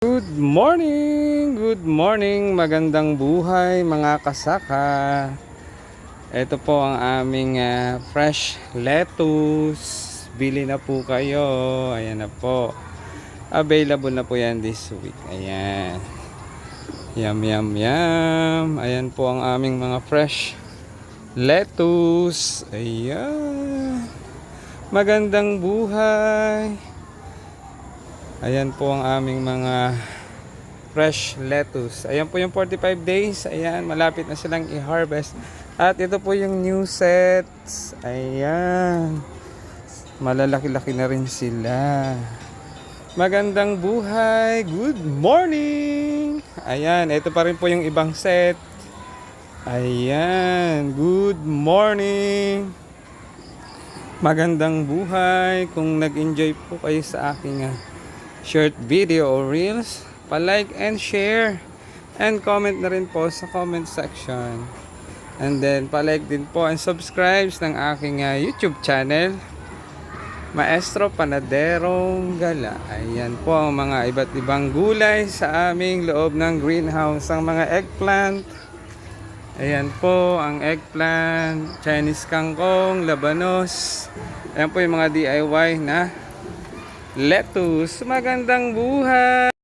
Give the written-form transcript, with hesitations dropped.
Good morning, magandang buhay mga kasaka. Ito po ang aming fresh lettuce. Bili na po kayo. Ayan na po. Available na po yan this week. Ayan. Yum, yum, yum. Ayan po ang aming mga fresh lettuce. Ayan. Magandang buhay. Ayan po ang aming mga fresh lettuce. Ayan po yung 45 days. Ayan, malapit na silang i-harvest. At ito po yung new sets. Ayan. Malalaki-laki na rin sila. Magandang buhay. Good morning. Ayan, ito pa rin po yung ibang set. Ayan, good morning. Magandang buhay. Kung nag-enjoy po kayo sa aking short video or reels, pa-like and share and comment na rin po sa comment section, and then pa-like din po and subscribe ng aking YouTube channel, Maestro Panaderong Gala. Ayan po ang mga iba't ibang gulay sa aming loob ng greenhouse. Ang mga eggplant, ayan po ang eggplant, Chinese kangkong, labanos. Ayan po yung mga DIY na lettuce. Magandang buhay!